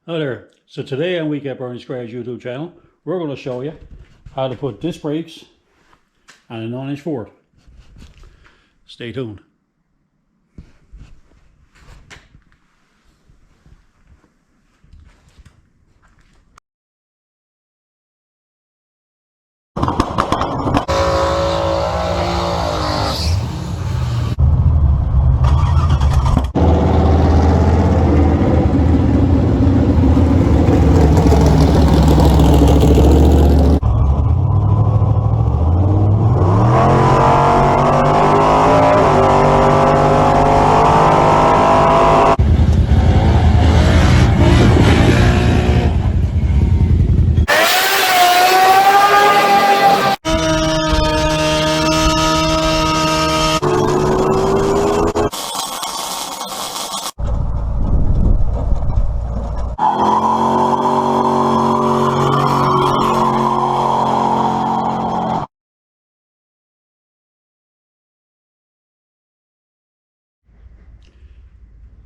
Hi there. So today on Weekend Burning Square's YouTube channel, we're going to show you how to put disc brakes on a 9-inch Ford. Stay tuned.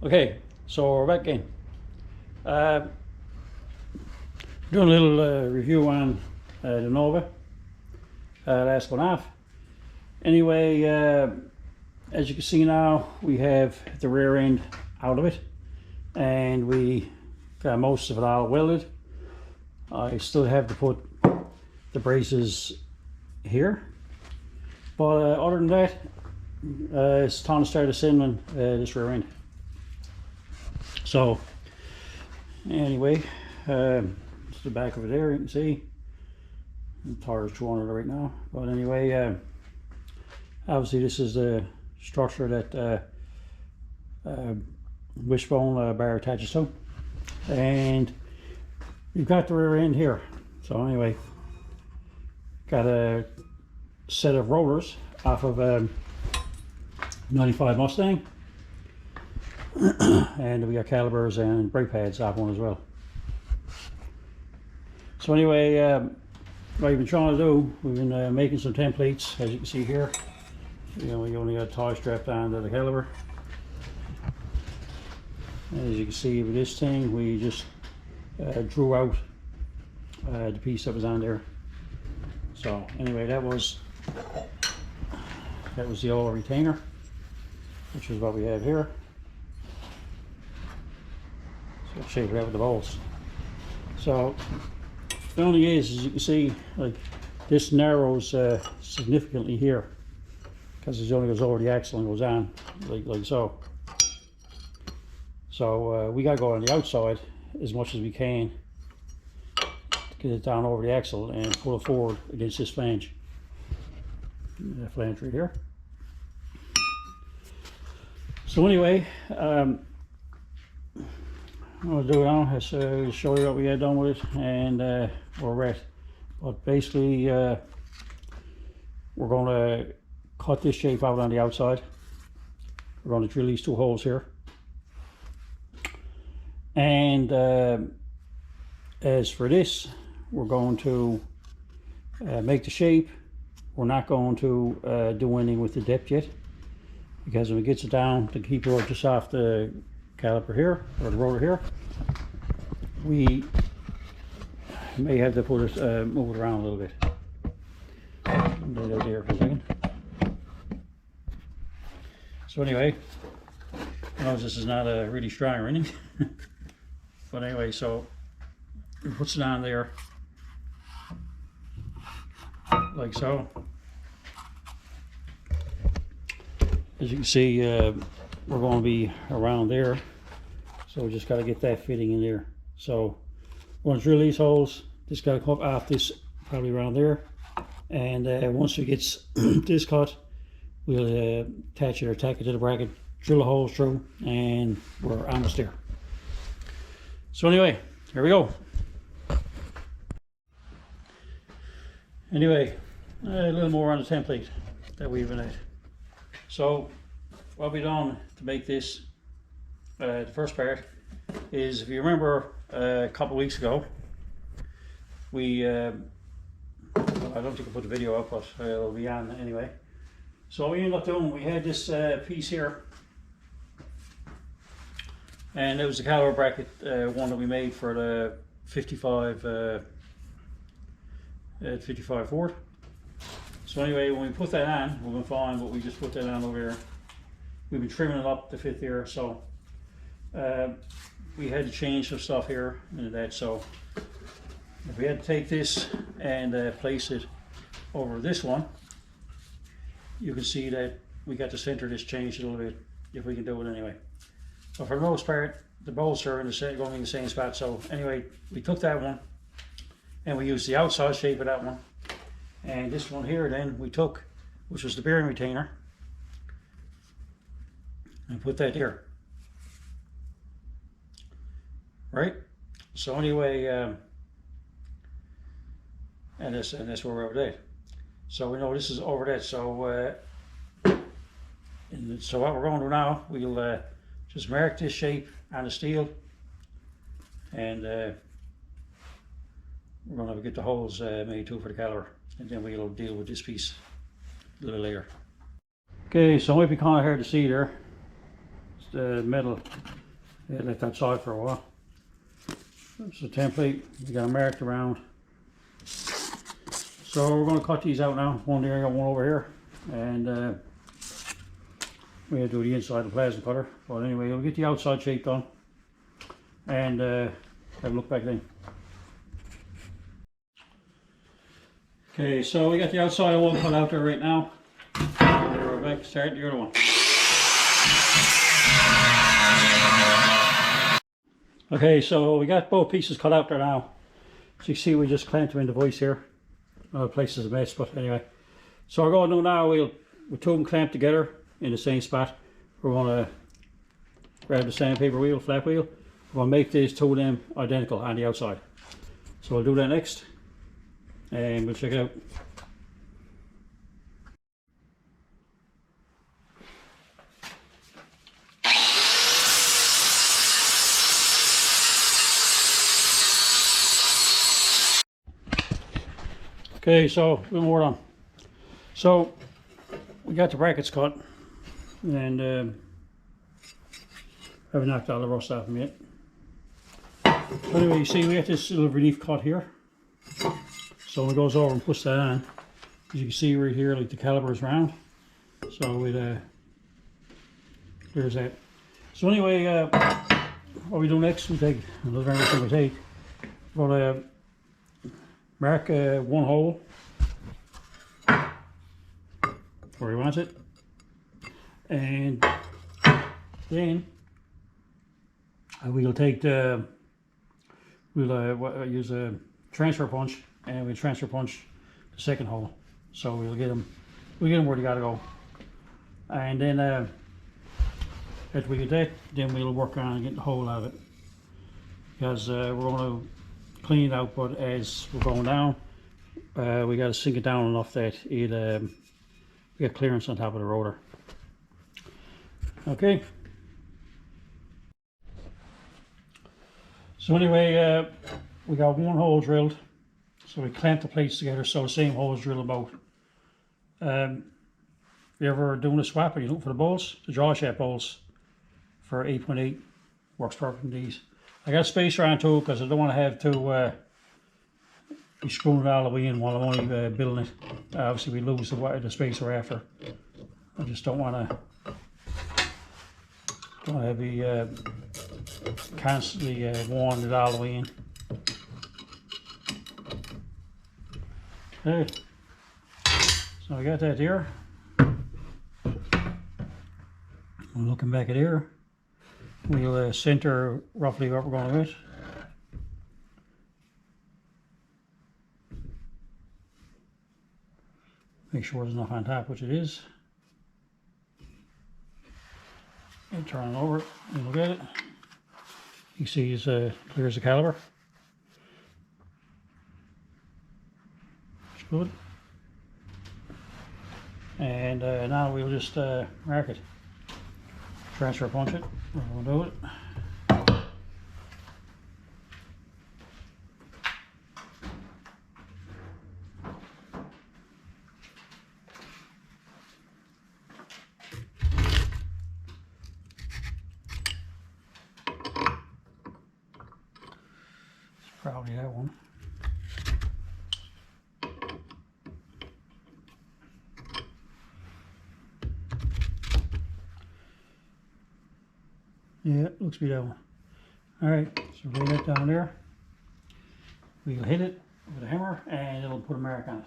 Okay, so we're back in. Doing a little review on the Nova. Last one off. Anyway, as you can see now, we have the rear end out of it, and we got most of it all welded. I still have to put the braces here, but other than that, it's time to start assembling this rear end. So anyway, it's the back of it there, you can see the tire's 200 right now, but anyway, obviously this is the structure that wishbone bar attaches to, and you've got the rear end here. So anyway, got a set of rotors off of 95 Mustang, and we got calipers and brake pads off one as well. So anyway, what we've been trying to do, we've been making some templates, as you can see here. You know, we only got a tie strapped onto the caliper. As you can see with this thing, we just drew out the piece that was on there. So anyway, that was the old retainer, which is what we have here. So I'll shape it out with the bolts. So the only thing is, as you can see, like this narrows significantly here, because it only goes over the axle and goes on like so. So we got to go on the outside as much as we can to get it down over the axle and pull it forward against this flange. That flange right here. So anyway, what I'll do now is show you what we had done with it and where we're at. But basically, we're going to cut this shape out on the outside. We're going to drill these two holes here. And as for this, we're going to make the shape. We're not going to do anything with the depth yet, because when it gets it down, the keeper just off the caliper here, or the rotor here, we may have to put it, move it around a little bit. Do that there for a second. So anyway, I know this is not really strong or anything, but anyway, so it puts it on there like so. As you can see, we're going to be around there, so we just got to get that fitting in there. So once we drill these holes, just got to come up off this, probably around there, and once it gets this cut, we'll attach it or tack it to the bracket, drill the holes through, and we're almost there. So anyway, here we go. Anyway, a little more on the template that we've been at. So what we've done to make this, the first part is, if you remember a couple of weeks ago, we, I don't think I put the video up, but it'll be on anyway. So what we ended up doing, we had this piece here, And it was the caliper bracket one that we made for the 55 Ford. So anyway, when we put that on, we've been fine, but we just put that on over here. We've been trimming it up to fit here, so we had to change some stuff here and that. So if we had to take this and place it over this one, you can see that we got the center just changed a little bit, if we can do it anyway. But for the most part, the bolts are in the going in the same spot. So anyway, we took that one and we used the outside shape of that one. And this one here then we took, which was the bearing retainer, and put that here. Right? So anyway, and that's where we're over there. So we know this is over that. So so what we're going to do now, we'll just mark this shape on the steel, and we're going to get the holes made too for the caliper, and then we'll deal with this piece a little later. Okay, so it might be kind of hard to see there. It's the metal. Yeah, left outside for a while. It's a template. We got it marked around. So we're going to cut these out now. One there, got one over here, and we're going to do the inside of the plasma cutter. But anyway, we'll get the outside shape done and have a look back then. Okay, so we got the outside of one cut out there right now. We're back to start the other one. Okay, so we got both pieces cut out there now. So you see we just clamped them in the vise here. The place is a mess, but anyway. So we're going to do now, with two of them clamped together in the same spot, we're going to grab the sandpaper wheel, flat wheel. We're going to make these two of them identical on the outside. So we'll do that next, and we'll check it out. Okay, so a little more on. So we got the brackets cut, and haven't knocked all the rust off them yet. So anyway, you see we got this little relief cut here. So when it goes over and puts that on, as you can see right here, like the caliper is round. So it there's that. So anyway, what we do next, we take another everything we take. We're gonna mark one hole where he wants it, and then we'll take the use a transfer punch, and we'll transfer punch the second hole. So we'll get them where they gotta go, and then after we get that, then we'll work on getting the hole out of it, because we're going to clean it out, but as we're going down, we got to sink it down enough that it we get clearance on top of the rotor. Okay. So anyway, we got one hole drilled. So we clamped the plates together, so the same hole is drilled about. You ever doing a swap, or you look for the bolts? The jaw shaft bolts for 8.8 works perfect in these. I got a spacer on too, because I don't want to have to be screwing it all the way in while I'm only building it. Obviously we lose the spacer after. I just don't want to be constantly winding it all the way in. Okay, so I got that here. I'm looking back at here. We'll center roughly what we're going with. Make sure there's enough on top, which it is. And turn it over and look at it. You see it's clear as the caliper. It's good. And now we'll just mark it. Transfer punch it. We'll do it. probably that one. Yeah, looks to be that one. Alright, so lay that down there. We'll hit it with a hammer and it'll put a mark on it.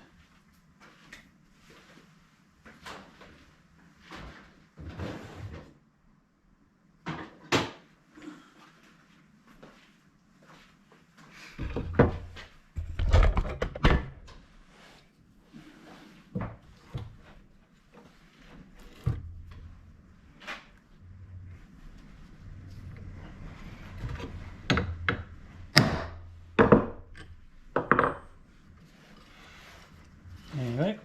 Anyway.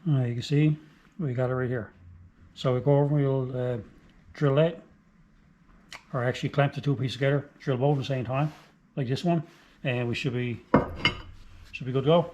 You can see we got it right here. So we go over and we'll drill that, or actually clamp the two pieces together, drill both at the same time, like this one, and we should be good to go.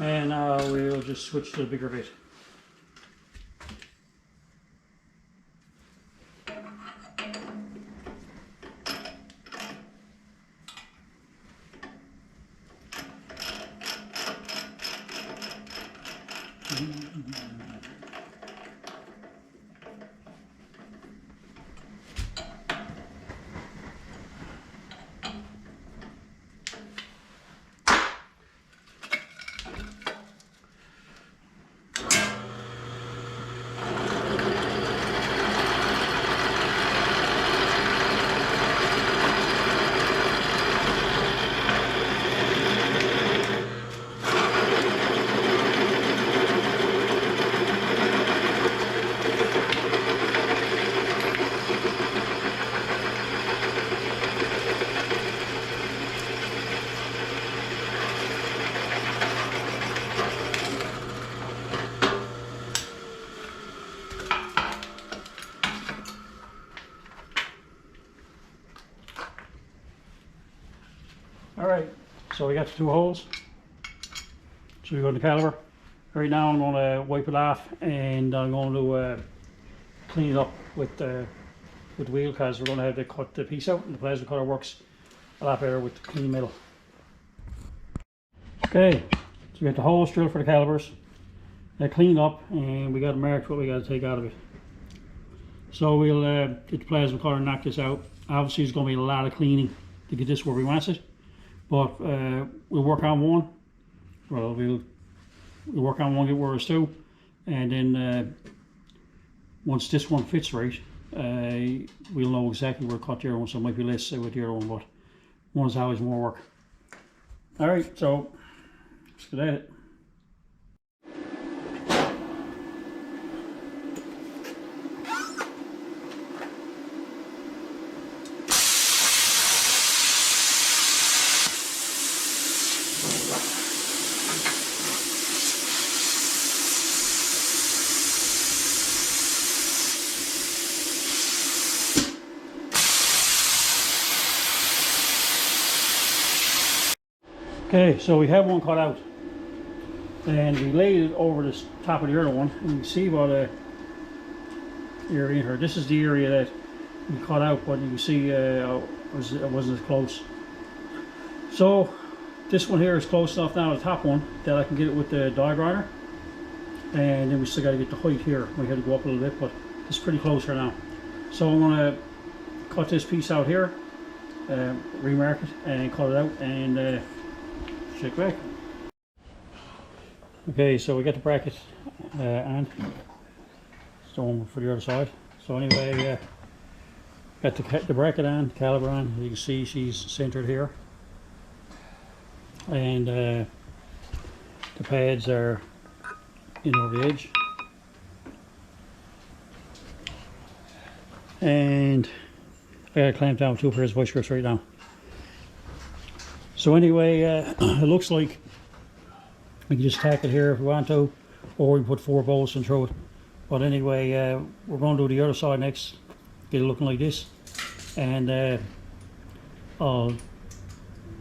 And now we'll just switch to the bigger bit. Alright, so we got the two holes. So we go to the caliper. Right now I'm going to wipe it off and I'm going to clean it up with the wheel, because we're going to have to cut the piece out, and the plasma cutter works a lot better with the clean metal. Okay, so we got the holes drilled for the calipers. They're cleaned up and we got marked what we got to take out of it. So we'll get the plasma cutter and knock this out. Obviously there's going to be a lot of cleaning to get this where we want it. But we'll work on one. Well, we'll work on one, get where it's two, and then once this one fits right, we'll know exactly where to cut the other one. So it might be less with the other one, but one's always more work. All right, so let's get at it. Okay, so we have one cut out, and we laid it over the top of the other one, and you can see what area in here. This is the area that we cut out, but you can see it wasn't as close. So this one here is close enough now, the top one, that I can get it with the die grinder, and then we still got to get the height here. We had to go up a little bit, but it's pretty close here now. So I'm going to cut this piece out here, remark it, and cut it out, and check back. Okay, so we got the bracket on. It's the one for the other side. So anyway, Got the bracket on, caliper on. You can see she's centered here, and the pads are in over the edge. And I got to clamp down with 2 pairs of vice grips right now. So anyway, it looks like we can just tack it here if we want to, or we can put 4 bolts and throw it. But anyway, we're going to do the other side next, get it looking like this, and I'll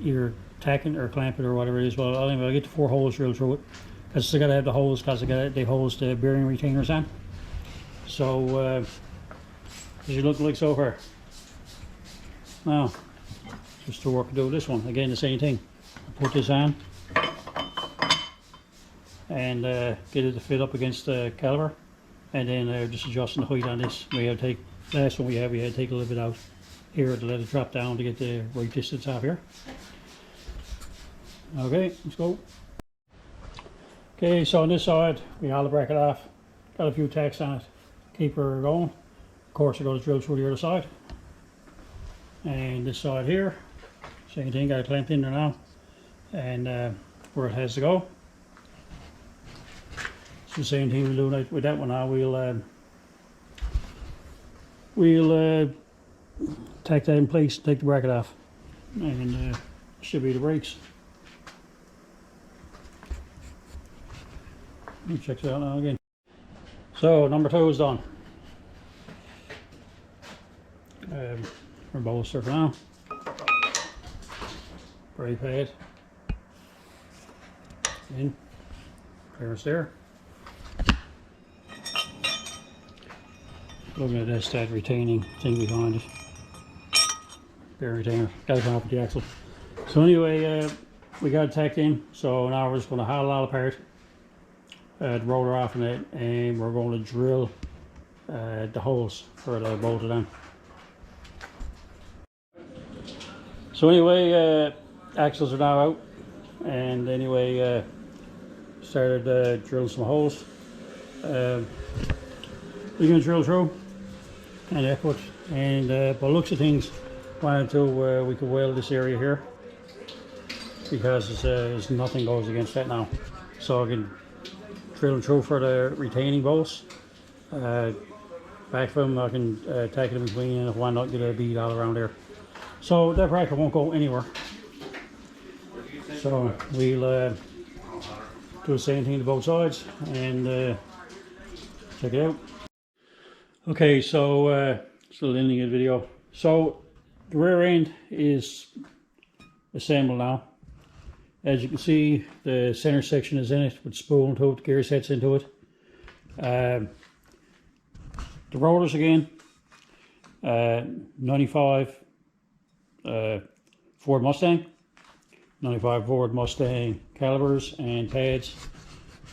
either tack it or clamp it or whatever it is. Well, anyway, I'll get the 4 holes drilled through it, because I got to have the holes, because they hose the bearing retainers on. So does it look like so far? Now, just to work to do this one again, the same thing. Put this on and get it to fit up against the caliper, and then just adjusting the height on this. We have to take last one we had to take a little bit out here to let it drop down to get the right distance off here. Okay, let's go. Okay, so on this side we haul the bracket off. Got a few tacks on it, keep her going. Of course, I got to drill through the other side. And this side here, same thing, got it clamped in there now, and where it has to go. It's the same thing we'll do with that one now. We'll tack that in place, take the bracket off, and should be the brakes. Let me check that out now again. So number 2 is done. Our bolster for now. Brake pad in, clearance there. Looking at this, that retaining thing behind it. Bear retainer, gotta come up with the axle. So anyway, we got it tacked in. So now we're just going to haul it all apart, the rotor off in it, and we're going to drill the holes for the bolted on. So anyway, axles are now out, and anyway, started drilling some holes. We're going to drill through and effort, and by looks of things, wanted to we could weld this area here, because there's nothing goes against that now. So I can drill them through for the retaining bolts. Back from I can tack it in between, and if why not get a bead all around there. So that bracket won't go anywhere. So we'll do the same thing to both sides and check it out. Okay, so still ending the video. So the rear end is assembled now. As you can see, the center section is in it with spool into it, the gear sets into it. The rotors again, 95 Ford Mustang, 95 Ford Mustang calipers and pads.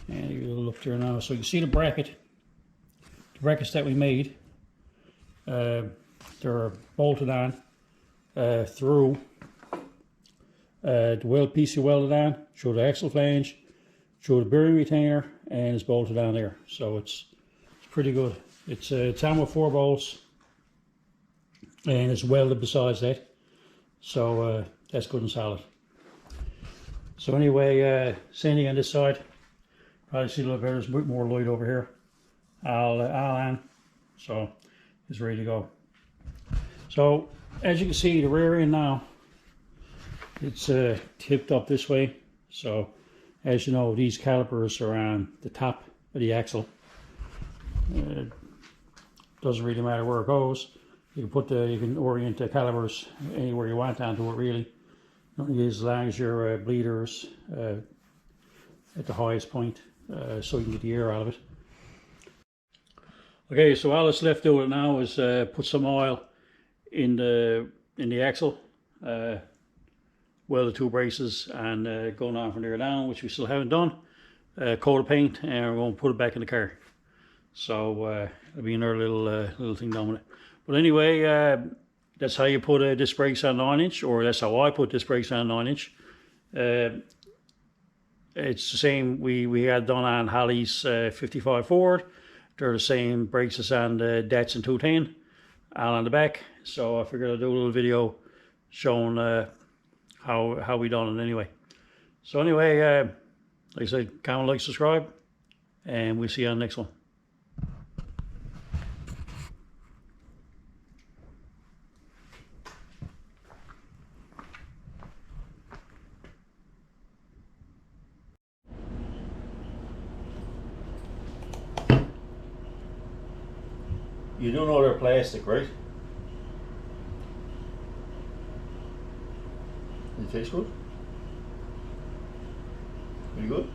And you look there now, so you see the brackets that we made. They're bolted on through the weld piece you welded on, show the axle flange, show the bearing retainer, and it's bolted on there. So it's pretty good. It's on with 4 bolts, and it's welded besides that. So that's good and solid. So anyway, same thing on this side. Probably see a little better. There's a bit more light over here. All on. So it's ready to go. So as you can see, the rear end now, it's tipped up this way. So as you know, these calipers are on the top of the axle. Doesn't really matter where it goes. You can orient the calipers anywhere you want onto it, really. As long as your bleeders at the highest point, so you can get the air out of it. Okay, so all that's left to it now is put some oil in the axle, weld the 2 braces, and going on from there down, which we still haven't done. Coat of paint, and we're going to put it back in the car. So it'll be another little thing done with it. But anyway, that's how you put disc brakes on 9-inch, or that's how I put disc brakes on 9-inch. It's the same we had done on Holly's 55 Ford. They're the same brakes as on the Datsun 210. on the back. So I figured I'd do a little video showing how we done it anyway. So anyway, like I said, comment, like, subscribe, and we'll see you on the next one. You do know they're plastic, right? They taste good? Pretty good?